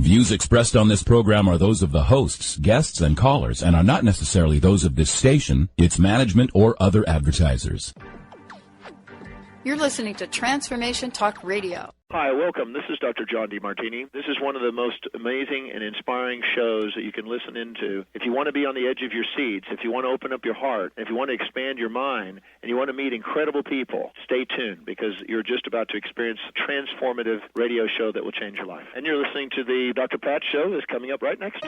Views expressed on this program are those of the hosts, guests, and callers, and are not necessarily those of this station, its management, or other advertisers. You're listening to Transformation Talk Radio. Hi, welcome. This is Dr. John DeMartini. This is one of the most amazing and inspiring shows that you can listen into. If you want to be on the edge of your seats, if you want to open up your heart, if you want to expand your mind, and you want to meet incredible people, stay tuned because you're just about to experience a transformative radio show that will change your life. And you're listening to the Dr. Pat Show that's coming up right next.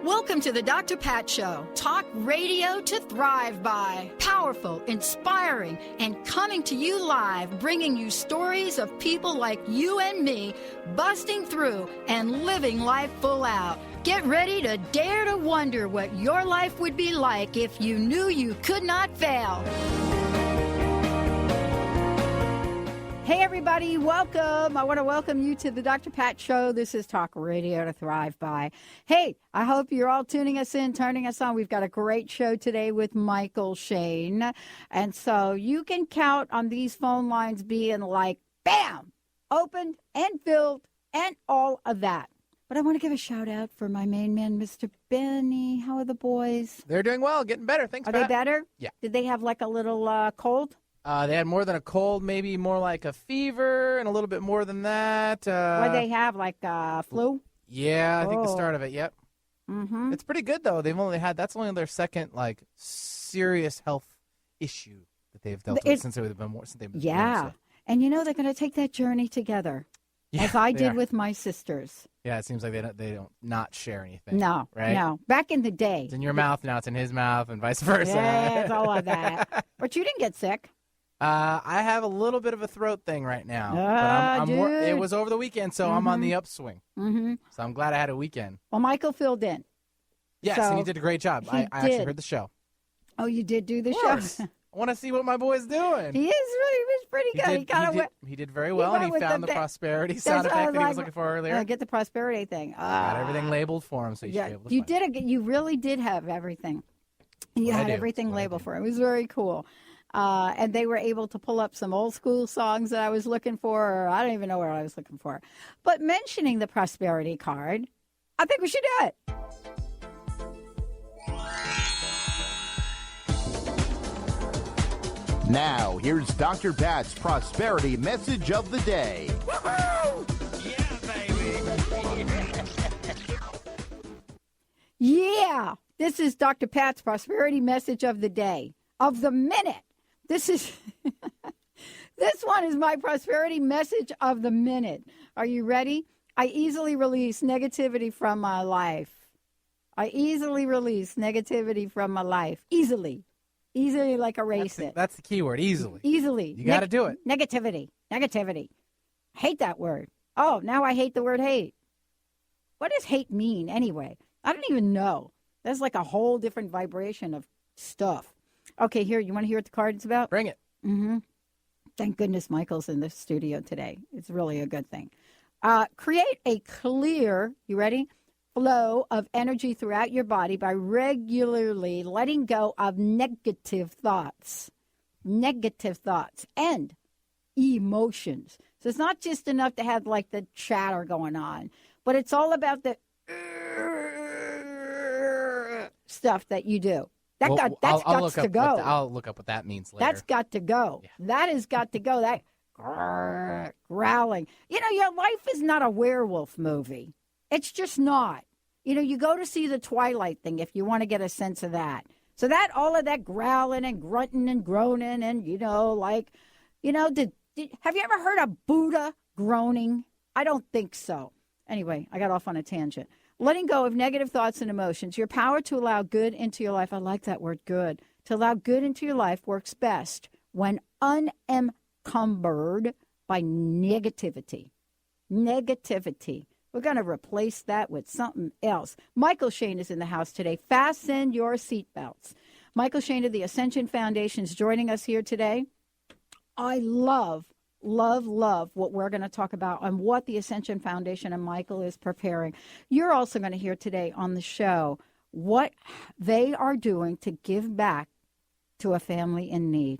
Welcome to the Dr. Pat Show. Talk radio to thrive by. Powerful, inspiring, and coming to you live, bringing you stories of people like you and me, busting through and living life full out. Get ready to dare to wonder what your life would be like if you knew you could not fail. Hey, everybody, welcome. I want to welcome you to the Dr. Pat Show. This is Talk Radio to Thrive By. Hey, I hope you're all tuning us in, turning us on. We've got a great show today with Mychael Shane. And so you can count on these phone lines being like, bam, opened and filled and all of that. But I want to give a shout out for my main man, Mr. Benny. How are the boys? They're doing well, getting better. Thanks, Are Pat. they better? Yeah. Did they have like a little cold? They had more than a cold, maybe more like a fever, and a little bit more than that. What did they have, like flu? Yeah, I think the start of it. Yep. Mm-hmm. It's pretty good though. That's only their second like serious health issue that they've dealt with since they've been born. Yeah, and you know they're going to take that journey together, as I did with my sisters. Yeah, it seems like they don't not share anything. No, right? No. Back in the day, it's in your mouth now. It's in his mouth, and vice versa. Yeah, it's all of that. But you didn't get sick. I have a little bit of a throat thing right now. But it was over the weekend, so I'm on the upswing. Mm-hmm. So I'm glad I had a weekend. Well, Mychael filled in. Yes, and he did a great job. I actually heard the show. Oh, you did do the show? I want to see what my boy's doing. He was pretty good. He did very well, and he found the prosperity sound effect that he was looking for earlier. Get the prosperity thing. Got everything labeled for him, so you should be able to find it. You really did have everything. You had everything labeled for him. It was very cool. And they were able to pull up some old school songs that I was looking for, or I don't even know what I was looking for. But mentioning the prosperity card, I think we should do it. Now, here's Dr. Pat's prosperity message of the day. Woohoo! Yeah, baby. Yeah, this is Dr. Pat's prosperity message of the day, of the minute. This one is my prosperity message of the minute. Are you ready? I easily release negativity from my life. Easily. Easily, like erase it. That's the key word, easily. Easily. You got to do it. Negativity. Hate that word. Oh, now I hate the word hate. What does hate mean anyway? I don't even know. That's like a whole different vibration of stuff. Okay, here, you want to hear what the card is about? Bring it. Mm-hmm. Thank goodness Michael's in the studio today. It's really a good thing. Create a clear, you ready, flow of energy throughout your body by regularly letting go of negative thoughts and emotions. So it's not just enough to have like the chatter going on, but it's all about the stuff that you do. That's got to go. I'll look up what that means later. That's got to go. Yeah. That has got to go. That growling. You know, your life is not a werewolf movie. It's just not. You know, you go to see the Twilight thing if you want to get a sense of that. So that all of that growling and grunting and groaning and, have you ever heard of Buddha groaning? I don't think so. Anyway, I got off on a tangent. Letting go of negative thoughts and emotions. Your power to allow good into your life. I like that word, good. To allow good into your life works best when unencumbered by negativity. We're going to replace that with something else. Mychael Shane is in the house today. Fasten your seatbelts. Mychael Shane of the Ascension Foundation is joining us here today. I love what we're going to talk about and what the Ascension Foundation and Mychael is preparing. You're also going to hear today on the show what they are doing to give back to a family in need.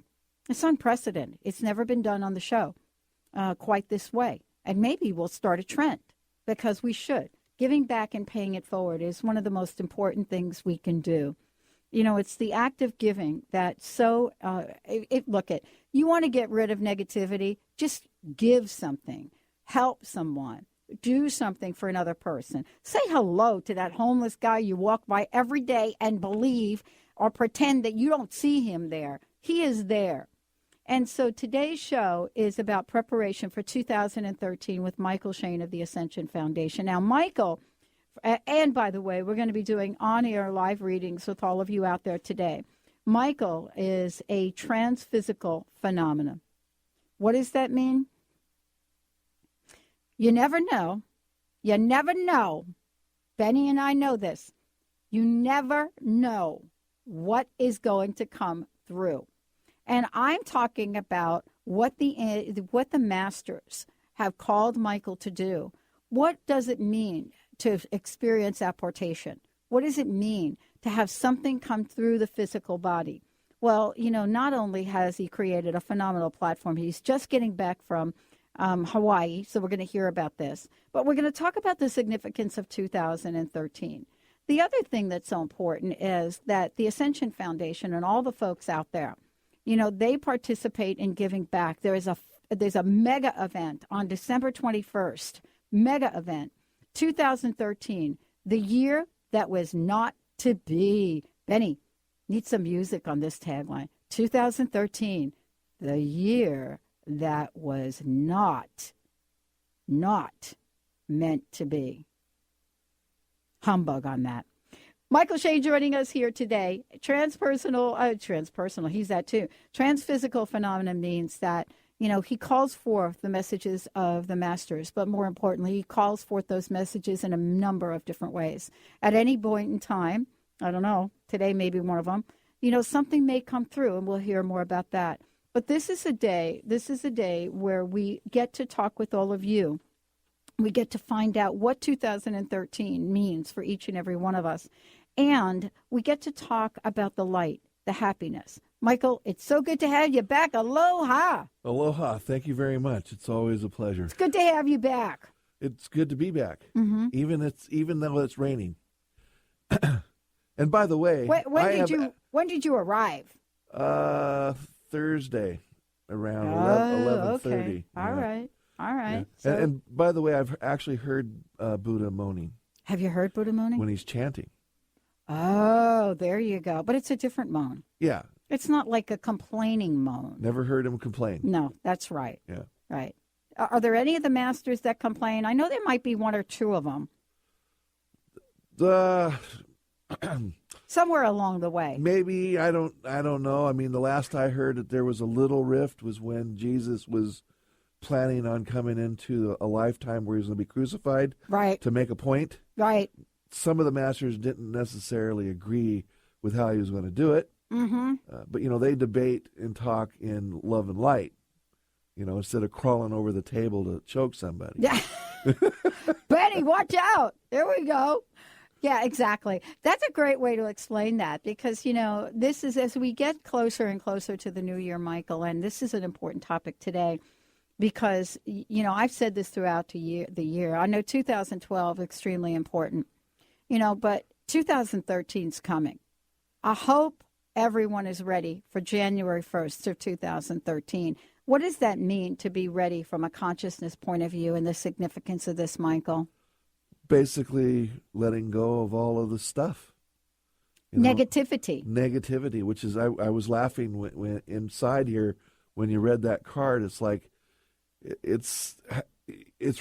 It's unprecedented. It's never been done on the show quite this way. And maybe we'll start a trend, because we should. Giving back and paying it forward is one of the most important things we can do. You know, it's the act of giving that you want to get rid of negativity, just give something, help someone, do something for another person. Say hello to that homeless guy you walk by every day and believe or pretend that you don't see him there. He is there. And so today's show is about preparation for 2013 with Mychael Shane of the Ascension Foundation. Now, Mychael, and by the way, we're going to be doing on-air live readings with all of you out there today. Mychael is a transphysical phenomenon. What does that mean? You never know. You never know. Benny and I know this. You never know what is going to come through. And I'm talking about what the masters have called Mychael to do. What does it mean to experience apportation? What does it mean to have something come through the physical body? Well, you know, not only has he created a phenomenal platform, he's just getting back from Hawaii, so we're going to hear about this. But we're going to talk about the significance of 2013. The other thing that's so important is that the Ascension Foundation and all the folks out there, you know, they participate in giving back. There's a mega event on December 21st, mega event, 2013, the year that was not to be. Benny, need some music on this tagline. 2013, the year that was not meant to be. Humbug on that. Mychael Shane joining us here today. Transpersonal, he's that too. Transphysical phenomenon means that, you know, he calls forth the messages of the masters, but more importantly, he calls forth those messages in a number of different ways. At any point in time, I don't know, today may be one of them, you know, something may come through, and we'll hear more about that. But this is a day where we get to talk with all of you. We get to find out what 2013 means for each and every one of us. And we get to talk about the light, the happiness. Mychael, it's so good to have you back. Aloha. Aloha. Thank you very much. It's always a pleasure. It's good to have you back. It's good to be back, mm-hmm. even though it's raining. And by the way, when did you arrive? Thursday around 11:30. Okay. All right. Yeah. So, and by the way, I've actually heard Buddha moaning. Have you heard Buddha moaning? When he's chanting. Oh, there you go. But it's a different moan. Yeah. It's not like a complaining moan. Never heard him complain. No, that's right. Yeah. Right. Are there any of the masters that complain? I know there might be one or two of them. Somewhere along the way. Maybe, I don't know. I mean, the last I heard that there was a little rift was when Jesus was planning on coming into a lifetime where he was going to be crucified. Right. To make a point. Right. Some of the masters didn't necessarily agree with how he was going to do it. Mm-hmm. But, you know, they debate and talk in love and light, you know, instead of crawling over the table to choke somebody. Yeah. Benny, watch out. There we go. Yeah, exactly. That's a great way to explain that because, you know, this is as we get closer and closer to the new year, Mychael, and this is an important topic today because, you know, I've said this throughout the year. I know 2012 extremely important, you know, but 2013 is coming. I hope everyone is ready for January 1st of 2013. What does that mean to be ready from a consciousness point of view and the significance of this, Mychael? Basically letting go of all of the stuff. Negativity, which is, I was laughing when inside here when you read that card. It's like, it's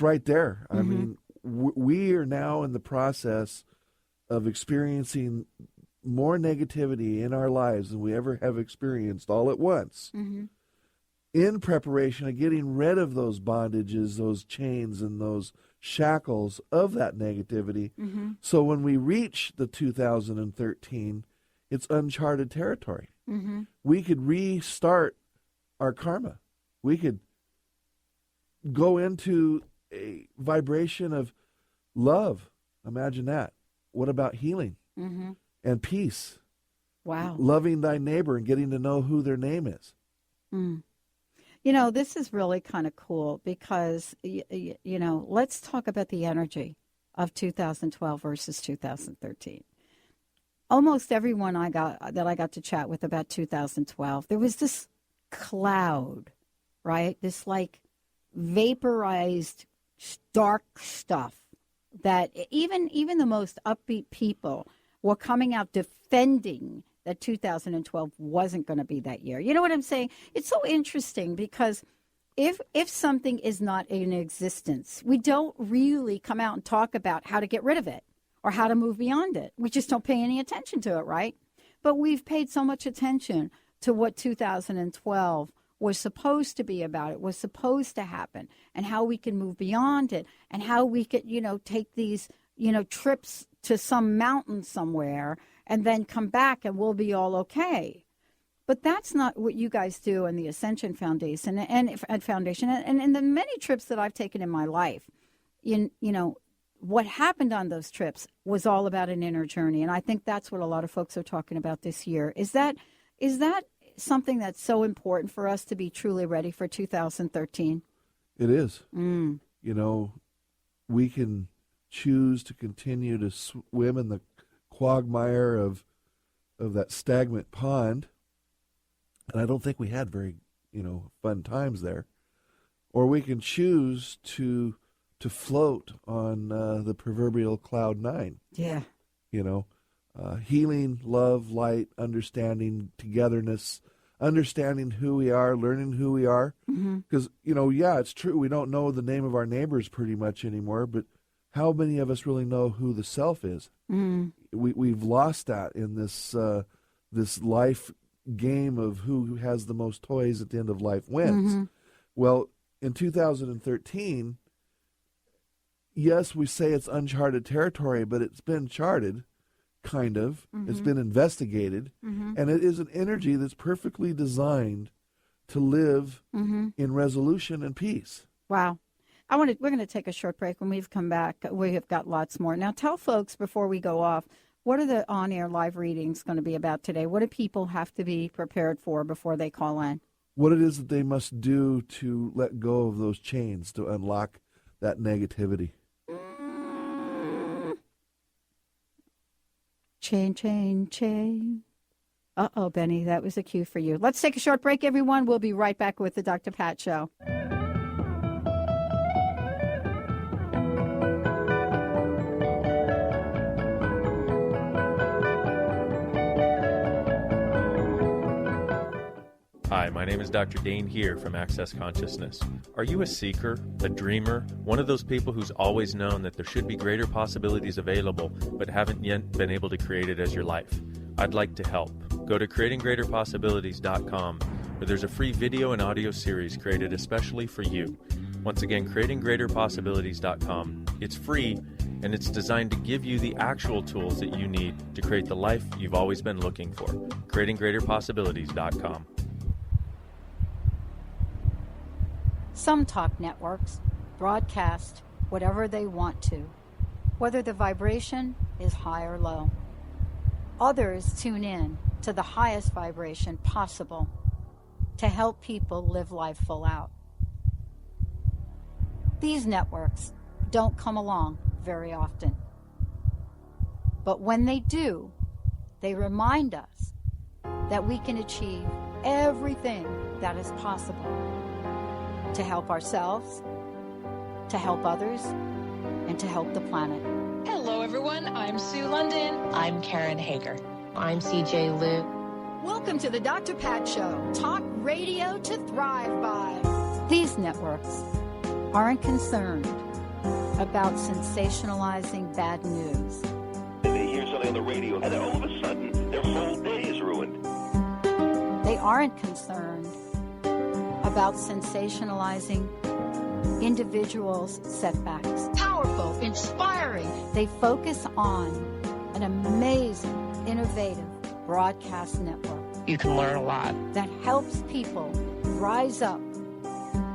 right there. Mm-hmm. I mean, we are now in the process of experiencing more negativity in our lives than we ever have experienced all at once. Mm-hmm. In preparation of getting rid of those bondages, those chains, and those shackles of that negativity. Mm-hmm. So when we reach the 2013, it's uncharted territory. Mm-hmm. We could restart our karma. We could go into a vibration of love. Imagine that. What about healing? Mm-hmm. And peace? Wow. Loving thy neighbor and getting to know who their name is. Mm. This is really kind of cool because, let's talk about the energy of 2012 versus 2013. Almost everyone I got to chat with about 2012, there was this cloud, right? This like vaporized dark stuff that even the most upbeat people were coming out defending that 2012 wasn't going to be that year. You know what I'm saying? It's so interesting because if something is not in existence, we don't really come out and talk about how to get rid of it or how to move beyond it. We just don't pay any attention to it, right? But we've paid so much attention to what 2012 was supposed to be about. It was supposed to happen, and how we can move beyond it, and how we could, take these, trips to some mountain somewhere and then come back and we'll be all okay. But that's not what you guys do in the Ascension Foundation and in the many trips that I've taken in my life. What happened on those trips was all about an inner journey, and I think that's what a lot of folks are talking about this year. Is that something that's so important for us to be truly ready for 2013? It is. We can choose to continue to swim in the quagmire of that stagnant pond, and I don't think we had very fun times there. Or we can choose to float on the proverbial cloud nine. Yeah. Healing, love, light, understanding, togetherness, understanding who we are, learning who we are. Because, it's true, we don't know the name of our neighbors pretty much anymore, but how many of us really know who the self is? We've lost that in this life game of who has the most toys at the end of life wins. Well, in 2013, yes, we say it's uncharted territory, but it's been charted. Kind of. It's been investigated, and it is an energy that's perfectly designed to live in resolution and peace. Wow. We're going to take a short break. When we've come back, we have got lots more. Now, tell folks before we go off, what are the on-air live readings going to be about today? What do people have to be prepared for before they call in? What it is that they must do to let go of those chains to unlock that negativity. Chain, chain, chain. Uh-oh, Benny, that was a cue for you. Let's take a short break, everyone. We'll be right back with the Dr. Pat Show. Hi, my name is Dr. Dane here from Access Consciousness. Are you a seeker, a dreamer, one of those people who's always known that there should be greater possibilities available but haven't yet been able to create it as your life? I'd like to help. Go to creatinggreaterpossibilities.com where there's a free video and audio series created especially for you. Once again, creatinggreaterpossibilities.com. It's free and it's designed to give you the actual tools that you need to create the life you've always been looking for. creatinggreaterpossibilities.com. Some talk networks broadcast whatever they want to, whether the vibration is high or low. Others tune in to the highest vibration possible to help people live life full out. These networks don't come along very often. But when they do, they remind us that we can achieve everything that is possible to help ourselves, to help others, and to help the planet. Hello, everyone. I'm Sue London. I'm Karen Hager. I'm CJ Liu. Welcome to the Dr. Pat Show. Talk radio to thrive by. These networks aren't concerned about sensationalizing bad news. They hear something on the radio, and then all of a sudden, their whole day is ruined. They aren't concerned about sensationalizing individuals' setbacks. Powerful, inspiring. They focus on an amazing, innovative broadcast network. You can learn a lot. That helps people rise up.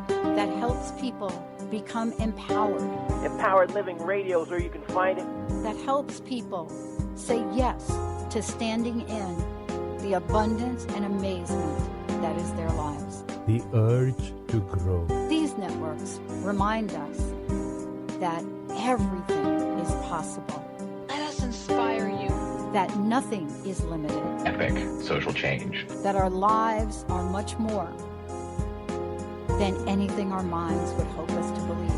That helps people become empowered. Empowered Living Radio is where you can find it. That helps people say yes to standing in the abundance and amazement that is their lives. the urge to grow. These networks remind us that everything is possible. Let us inspire you. That nothing is limited. Epic social change. That our lives are much more than anything our minds would hope us to believe.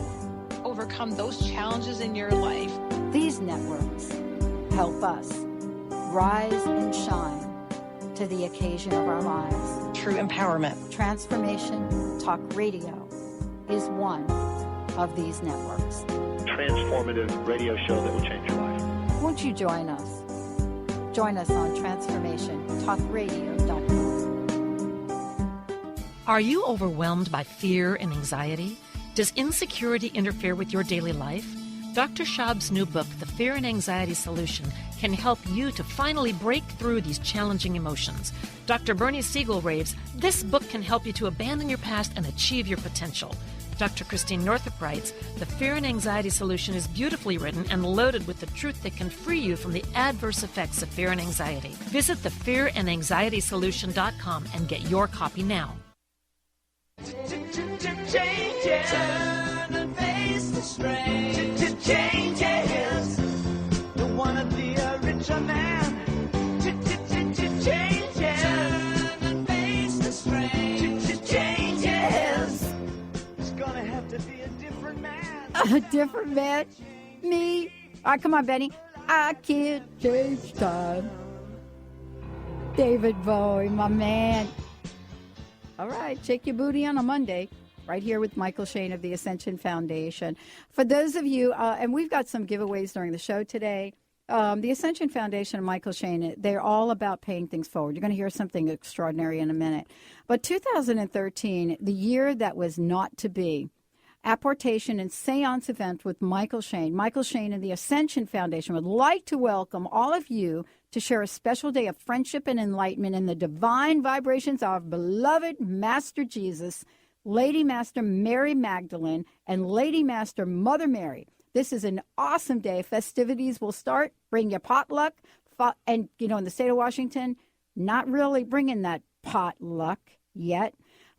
Overcome those challenges in your life. These networks help us rise and shine to the occasion of our lives. True empowerment. Transformation Talk Radio is one of these networks. Transformative radio show that will change your life. Won't you join us? Join us on TransformationTalkRadio.com. Are you overwhelmed by fear and anxiety? Does insecurity interfere with your daily life? Dr. Schaub's new book, The Fear and Anxiety Solution, can help you to finally break through these challenging emotions. Dr. Bernie Siegel raves, this book can help you to abandon your past and achieve your potential. Dr. Christine Northrup writes, The Fear and Anxiety Solution is beautifully written and loaded with the truth that can free you from the adverse effects of fear and anxiety. Visit thefearandanxietysolution.com and get your copy now. Changes. Turn and face the strain. Changes. Don't wanna be a richer man. Changes. Turn and face the strain. Changes. It's gonna have to be a different man. A different man? Me? All right, come on, Benny. I can't change time. David Bowie, my man. All right, shake your booty on a Monday, right here with Michael Shane of the Ascension Foundation. For those of you, and we've got some giveaways during the show today. The Ascension Foundation and Michael Shane, they're all about paying things forward. You're going to hear something extraordinary in a minute. But 2013, the year that was not to be, apportation and seance event with Michael Shane. Michael Shane and the Ascension Foundation would like to welcome all of you to share a special day of friendship and enlightenment in the divine vibrations of beloved Master Jesus, Lady Master Mary Magdalene, and Lady Master Mother Mary. This is an awesome day. Festivities will start. Bring your potluck. And, you know, in the state of Washington, not really bringing that potluck yet.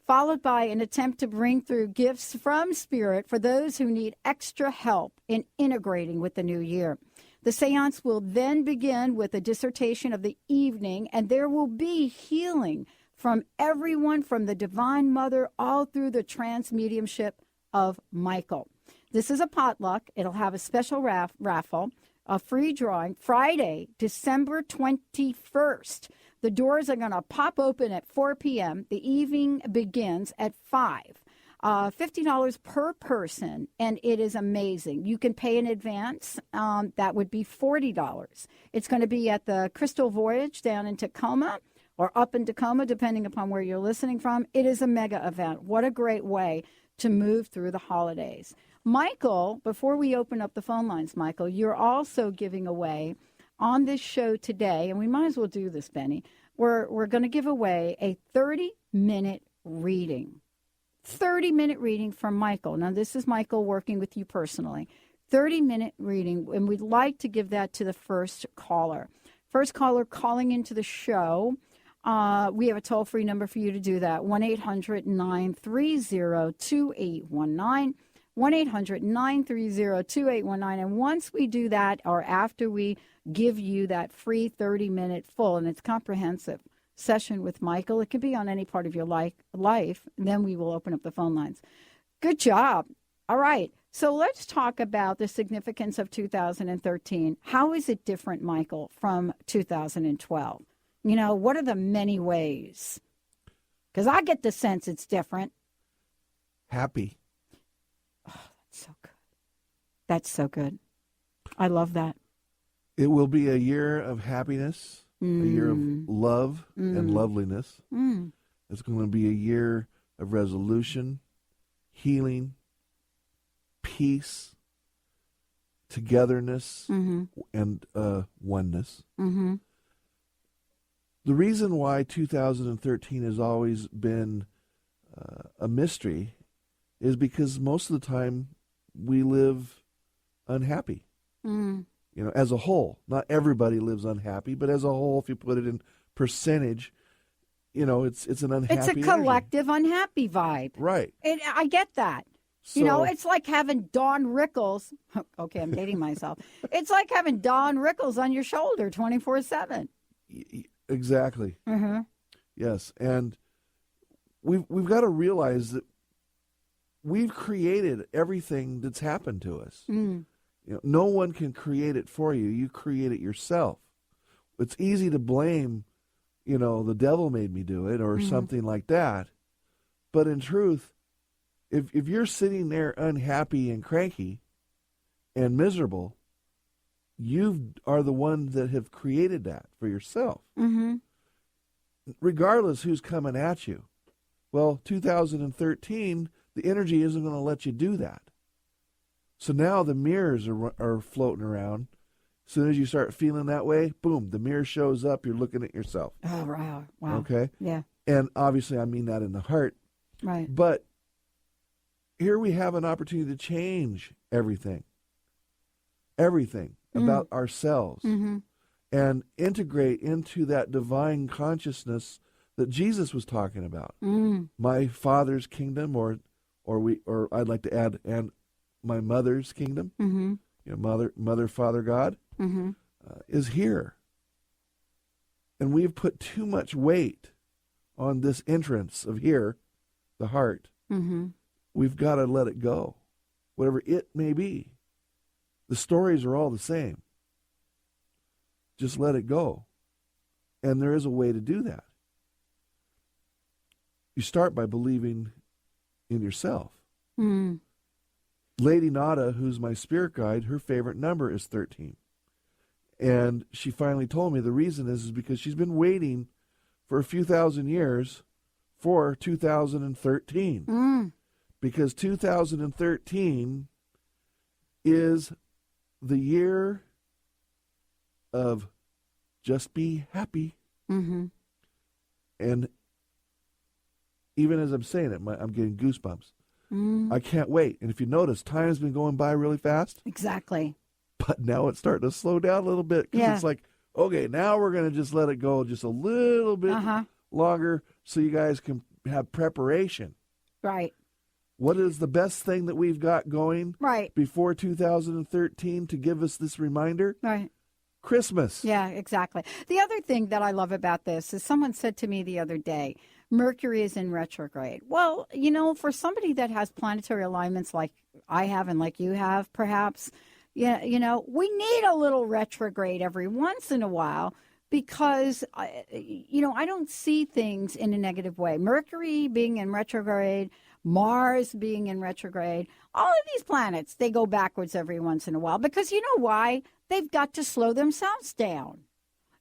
Followed by an attempt to bring through gifts from Spirit for those who need extra help in integrating with the new year. The seance will then begin with a dissertation of the evening, and there will be healing from everyone from the Divine Mother all through the trance mediumship of Mychael. This is a potluck. It'll have a special raffle, a free drawing, Friday, December 21st. The doors are going to pop open at 4 p.m. The evening begins at 5. $50 per person, and it is amazing. You can pay in advance. That would be $40. It's going to be at the Crystal Voyage down in Tacoma or up in Tacoma, depending upon where you're listening from. It is a mega event. What a great way to move through the holidays. Michael, before we open up the phone lines, Michael, you're also giving away on this show today, and we might as well do this, Benny. We're going to give away a 30-minute reading. 30-minute reading from Mychael. Now, this is Mychael working with you personally. 30-minute reading, and we'd like to give that to the first caller. First caller calling into the show. We have a toll-free number for you to do that, 1-800-930-2819, 1-800-930-2819. And once we do that, or after we give you that free 30-minute full, and it's comprehensive, session with Mychael. It could be on any part of your life. And then we will open up the phone lines. Good job. All right. So let's talk about the significance of 2013. How is it different, Mychael, from 2012? You know, what are the many ways? Because I get the sense it's different. Happy. Oh, that's so good. That's so good. I love that. It will be a year of happiness. A year of love and loveliness. It's going to be a year of resolution, healing, peace, togetherness, and oneness. The reason why 2013 has always been a mystery is because most of the time we live unhappy. You know, as a whole, not everybody lives unhappy, but as a whole, if you put it in percentage, it's an unhappy It's a energy. collective unhappy vibe. Right. And I get that. So, It's like having Don Rickles. Okay, I'm dating myself. It's like having Don Rickles on your shoulder 24/7. Exactly. Mm-hmm. Yes, and we've got to realize that we've created everything that's happened to us. Mm. No one can create it for you. You create it yourself. It's easy to blame, the devil made me do it or something like that. But in truth, if you're sitting there unhappy and cranky and miserable, you are the ones that have created that for yourself. Mm-hmm. Regardless who's coming at you. Well, 2013, the energy isn't going to let you do that. So now the mirrors are floating around. As soon as you start feeling that way, boom, the mirror shows up. You're looking at yourself. Oh, wow. Okay? Yeah. And obviously I mean that in the heart. Right. But here we have an opportunity to change everything about ourselves and integrate into that divine consciousness that Jesus was talking about. My Father's kingdom, or I'd like to add, and my mother's kingdom, mother, Father, God, is here. And we've put too much weight on this entrance of here, the heart. We've got to let it go, whatever it may be. The stories are all the same. Just let it go. And there is a way to do that. You start by believing in yourself. Lady Nada, who's my spirit guide, her favorite number is 13. And she finally told me the reason is because she's been waiting for a few thousand years for 2013. Because 2013 is the year of just be happy. And even as I'm saying it, I'm getting goosebumps. I can't wait. And if you notice, time has been going by really fast. Exactly. But now it's starting to slow down a little bit. Because it's like, okay, now we're going to just let it go just a little bit longer so you guys can have preparation. Right. What is the best thing that we've got going before 2013 to give us this reminder? Right. Christmas. Yeah, exactly. The other thing that I love about this is someone said to me the other day, Mercury is in retrograde. Well, for somebody that has planetary alignments like I have and like you have, perhaps, we need a little retrograde every once in a while because, I don't see things in a negative way. Mercury being in retrograde, Mars being in retrograde, all of these planets, they go backwards every once in a while because you know why? They've got to slow themselves down.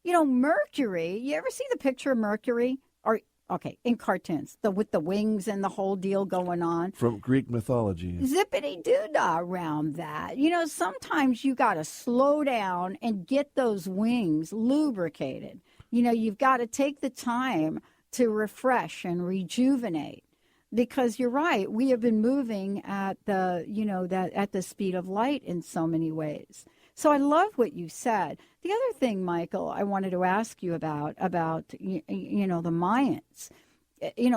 Mercury, you ever see the picture of Mercury? In cartoons, with the wings and the whole deal going on. From Greek mythology. Zippity-doo-dah around that. Sometimes you got to slow down and get those wings lubricated. You've got to take the time to refresh and rejuvenate. Because you're right, we have been moving at at the speed of light in so many ways. So I love what you said. The other thing, Mychael, I wanted to ask you about the Mayans.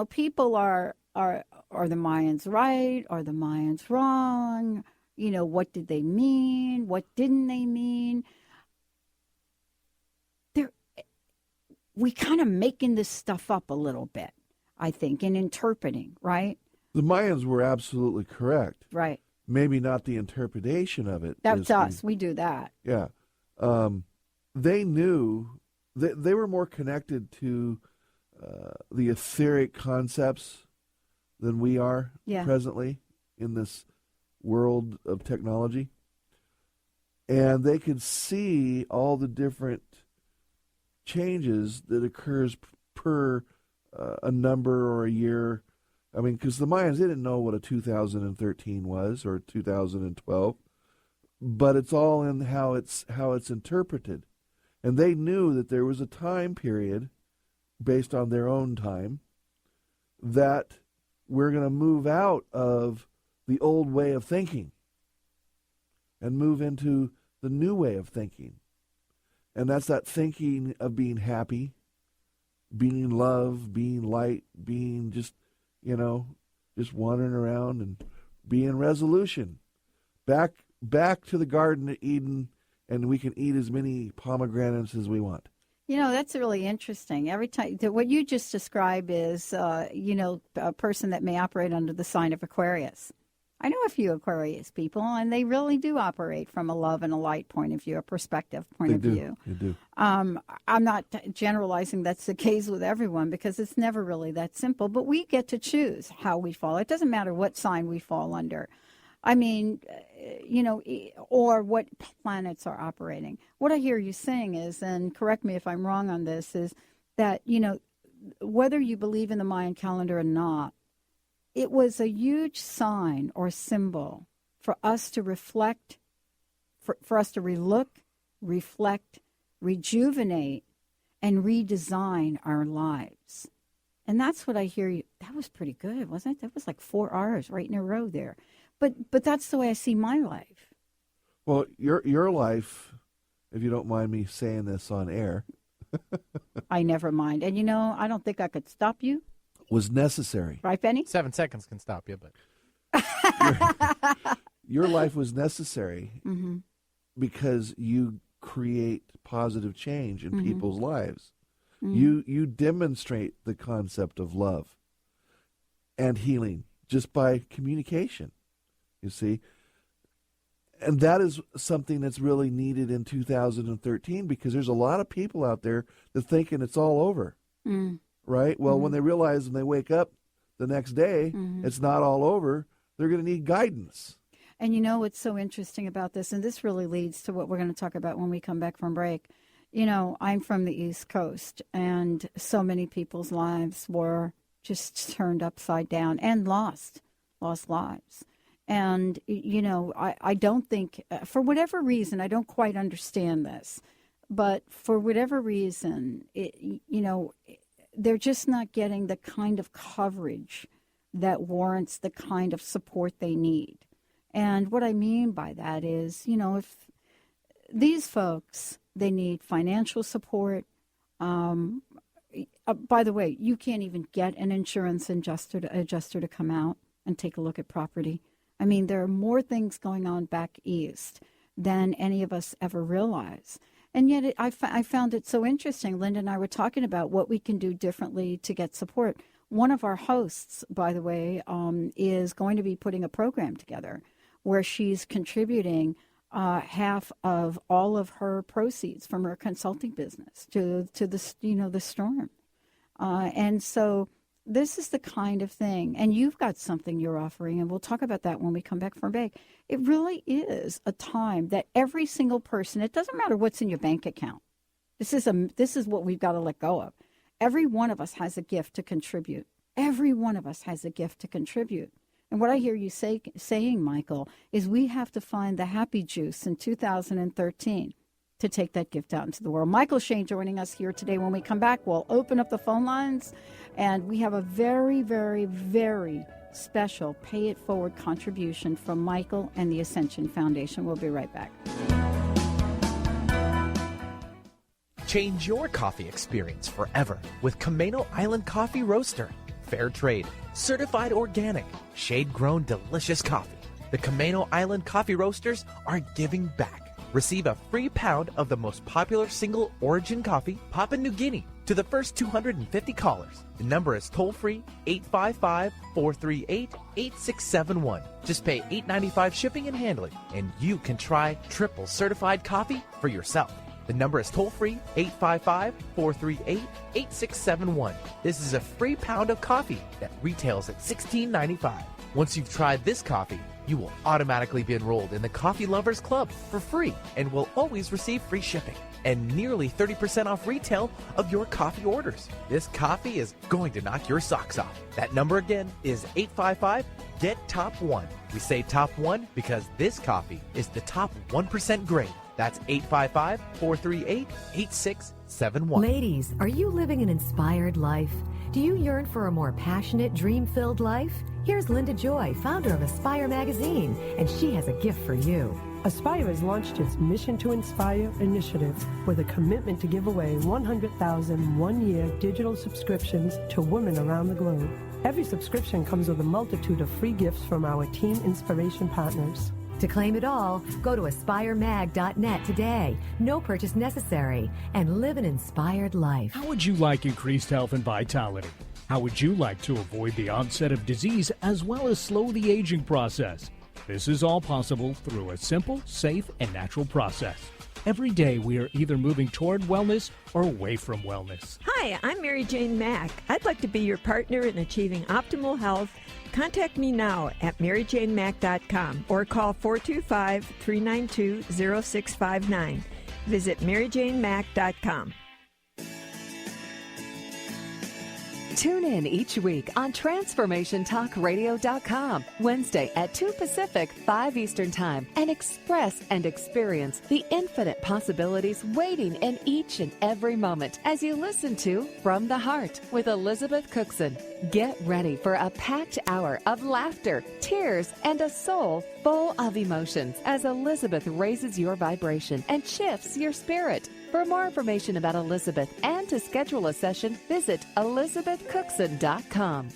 People are the Mayans right? Are the Mayans wrong? What did they mean? What didn't they mean? We kind of making this stuff up a little bit, I think, in interpreting, right? The Mayans were absolutely correct. Right. Maybe not the interpretation of it. That's us. We do that. Yeah. They knew that they were more connected to the etheric concepts than we are presently in this world of technology. And they could see all the different changes that occurs per a number or a year. I mean, because the Mayans, they didn't know what a 2013 was or 2012, but it's all in how it's interpreted. And they knew that there was a time period based on their own time that we're going to move out of the old way of thinking and move into the new way of thinking. And that's that thinking of being happy, being love, being light, being just, just wandering around and being resolution. Back to the Garden of Eden, and we can eat as many pomegranates as we want. That's really interesting. Every time, what you just described is, a person that may operate under the sign of Aquarius. I know a few Aquarius people, and they really do operate from a love and a light point of view, a perspective point of view. They do. I'm not generalizing that's the case with everyone because it's never really that simple, but we get to choose how we fall. It doesn't matter what sign we fall under. I mean, or what planets are operating. What I hear you saying is, and correct me if I'm wrong on this, is that, whether you believe in the Mayan calendar or not, it was a huge sign or symbol for us to reflect, for us to relook, reflect, rejuvenate, and redesign our lives. And that's what I hear you. That was pretty good, wasn't it? That was like 4 R's right in a row there. But that's the way I see my life. Well, your life, if you don't mind me saying this on air. I never mind. And, I don't think I could stop you. Was necessary. Right, Benny? 7 seconds can stop you, but. Your life was necessary mm-hmm. because you create positive change in mm-hmm. people's lives. Mm-hmm. You demonstrate the concept of love and healing just by communication, you see. And that is something that's really needed in 2013 because there's a lot of people out there that thinking it's all over. Mm. Right? Well, mm-hmm. when they realize and they wake up the next day, mm-hmm. it's not all over, they're going to need guidance. And what's so interesting about this, and this really leads to what we're going to talk about when we come back from break. I'm from the East Coast, and so many people's lives were just turned upside down and lost lives. And, I don't think, for whatever reason, I don't quite understand this, but for whatever reason, they're just not getting the kind of coverage that warrants the kind of support they need. And what I mean by that is, if these folks, they need financial support. By the way, you can't even get an insurance adjuster to come out and take a look at property. I mean, there are more things going on back east than any of us ever realize. And yet I found it so interesting. Linda and I were talking about what we can do differently to get support. One of our hosts, by the way, is going to be putting a program together where she's contributing half of all of her proceeds from her consulting business to the storm. And so this is the kind of thing, and you've got something you're offering, and we'll talk about that when we come back from break. It really is a time that every single person, it doesn't matter what's in your bank account. This is what we've got to let go of. Every one of us has a gift to contribute. Every one of us has a gift to contribute. And what I hear you saying, Michael, is we have to find the happy juice in 2013 to take that gift out into the world. Michael Shane joining us here today. When we come back, we'll open up the phone lines, and we have a very, very, very special Pay It Forward contribution from Michael and the Ascension Foundation. We'll be right back. Change your coffee experience forever with Camano Island Coffee Roaster. Fair trade, certified organic, shade-grown delicious coffee. The Camano Island Coffee Roasters are giving back. Receive a free pound of the most popular single origin coffee, Papua New Guinea, to the first 250 callers. The number is toll-free 855-438-8671. Just pay $8.95 shipping and handling, and you can try triple certified coffee for yourself. The number is toll-free 855-438-8671. This is a free pound of coffee that retails at $16.95. Once you've tried this coffee, you will automatically be enrolled in the Coffee Lovers Club for free and will always receive free shipping and nearly 30% off retail of your coffee orders. This coffee is going to knock your socks off. That number again is 855-GET-TOP1. We say top 1 because this coffee is the top 1% grade. That's 855-438-8671. Ladies, are you living an inspired life? Do you yearn for a more passionate, dream-filled life? Here's Linda Joy, founder of Aspire Magazine, and she has a gift for you. Aspire has launched its Mission to Inspire initiative with a commitment to give away 100,000 one-year digital subscriptions to women around the globe. Every subscription comes with a multitude of free gifts from our Teen Inspiration partners. To claim it all, go to aspiremag.net today. No purchase necessary. And live an inspired life. How would you like increased health and vitality? How would you like to avoid the onset of disease as well as slow the aging process? This is all possible through a simple, safe, and natural process. Every day we are either moving toward wellness or away from wellness. Hi, I'm Mary Jane Mack. I'd like to be your partner in achieving optimal health. Contact me now at maryjanemack.com or call 425-392-0659. Visit maryjanemack.com. Tune in each week on TransformationTalkRadio.com, Wednesday at 2 Pacific, 5 Eastern Time, and express and experience the infinite possibilities waiting in each and every moment as you listen to From the Heart with Elizabeth Cookson. Get ready for a packed hour of laughter, tears, and a soul full of emotions as Elizabeth raises your vibration and shifts your spirit. For more information about Elizabeth and to schedule a session, visit ElizabethCookson.com.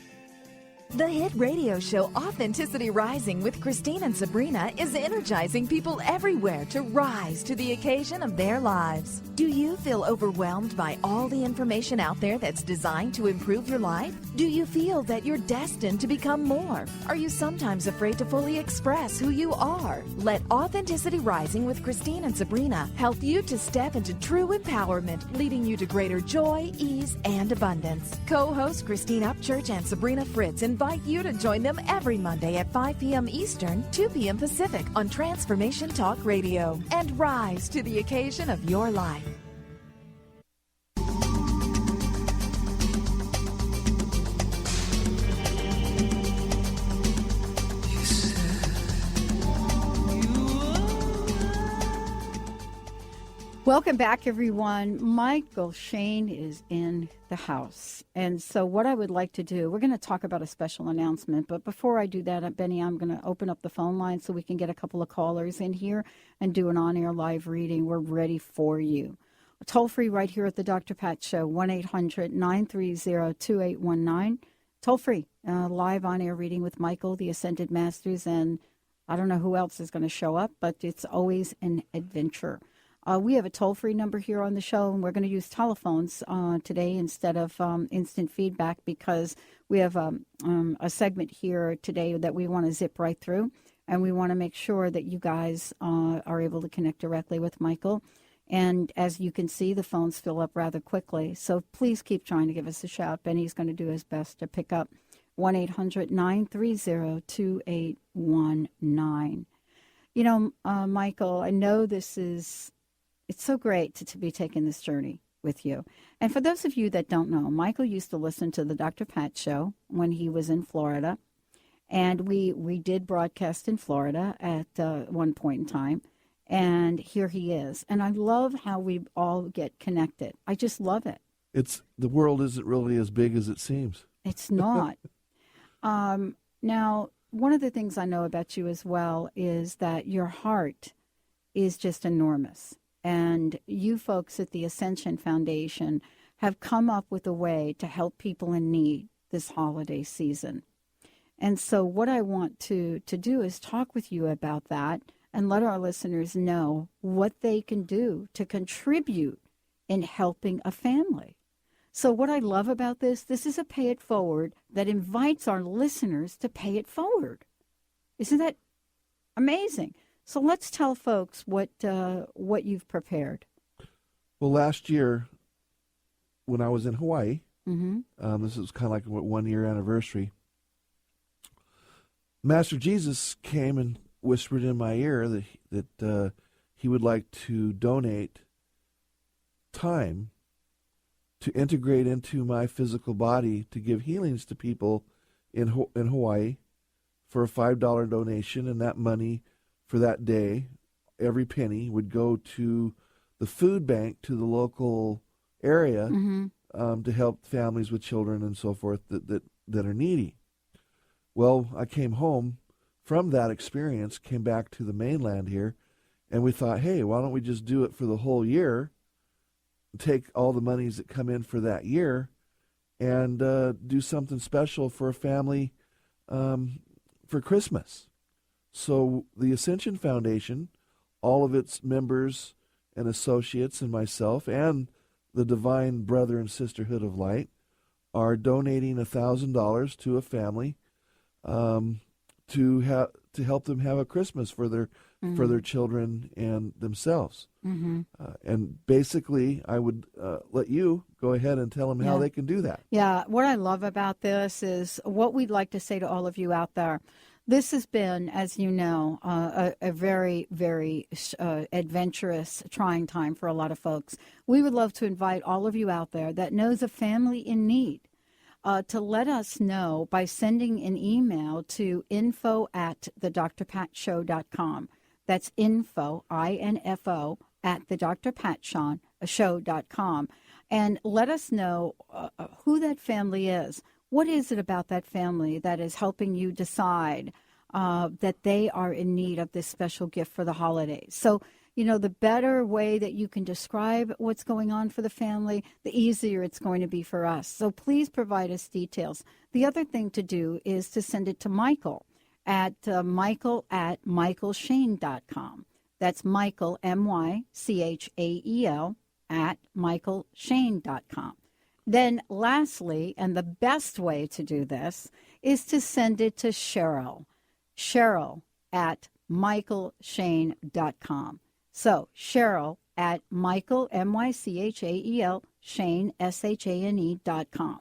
The hit radio show Authenticity Rising with Christine and Sabrina is energizing people everywhere to rise to the occasion of their lives. Do you feel overwhelmed by all the information out there that's designed to improve your life? Do you feel that you're destined to become more? Are you sometimes afraid to fully express who you are? Let Authenticity Rising with Christine and Sabrina help you to step into true empowerment, leading you to greater joy, ease, and abundance. Co-hosts Christine Upchurch and Sabrina Fritz invite you to join them every Monday at 5 p.m. Eastern, 2 p.m. Pacific on Transformation Talk Radio, and rise to the occasion of your life. Welcome back, everyone. Mychael Shane is in the house. And so what I would like to do, we're going to talk about a special announcement. But before I do that, Benny, I'm going to open up the phone line so we can get a couple of callers in here and do an on-air live reading. We're ready for you. Toll free right here at the Dr. Pat Show, 1-800-930-2819. Toll free, live on-air reading with Mychael, the Ascended Masters. And I don't know who else is going to show up, but it's always an adventure. We have a toll-free number here on the show, and we're going to use telephones today instead of instant feedback because we have a segment here today that we want to zip right through, and we want to make sure that you guys are able to connect directly with Mychael. And as you can see, the phones fill up rather quickly, so please keep trying to give us a shout. Benny's going to do his best to pick up 1-800-930-2819. You know, Mychael, I know this is... It's so great to be taking this journey with you. And for those of you that don't know, Mychael used to listen to the Dr. Pat Show when he was in Florida. And we did broadcast in Florida at one point in time. And here he is. And I love how we all get connected. I just love it. The world isn't really as big as it seems. It's not. Now, one of the things I know about you as well is that your heart is just enormous. And you folks at the Ascension Foundation have come up with a way to help people in need this holiday season. And so what I want to do is talk with you about that and let our listeners know what they can do to contribute in helping a family. So what I love about this is a pay it forward that invites our listeners to pay it forward. Isn't that amazing? So let's tell folks what you've prepared. Well, last year when I was in Hawaii, mm-hmm. This was kind of like a 1-year anniversary, Master Jesus came and whispered in my ear that he would like to donate time to integrate into my physical body to give healings to people in Hawaii for a $5 donation, and that money for that day, every penny would go to the food bank to the local area mm-hmm. To help families with children and so forth that are needy. Well, I came home from that experience, came back to the mainland here, And we thought, hey, why don't we just do it for the whole year, take all the monies that come in for that year, and do something special for a family for Christmas. So the Ascension Foundation, all of its members and associates and myself and the Divine Brother and Sisterhood of Light are donating $1,000 to a family to help them have a Christmas for their children and themselves. And basically, I would let you go ahead and tell them how they can do that. Yeah, what I love about this is what we'd like to say to all of you out there. This has been, as you know, a very, very adventurous, trying time for a lot of folks. We would love to invite all of you out there that knows a family in need to let us know by sending an email to info@thedrpatshow.com. That's info, I-N-F-O, at thedrpatshow.com. And let us know who that family is. What is it about that family that is helping you decide that they are in need of this special gift for the holidays? So, the better way that you can describe what's going on for the family, the easier it's going to be for us. So please provide us details. The other thing to do is to send it to Mychael at Mychael@MychaelShane.com. That's Mychael, Mychael, at MychaelShane.com. Then lastly, and the best way to do this is to send it to Cheryl at MychaelShane.com. So Cheryl at Mychael, Mychael, Shane, Shane.com.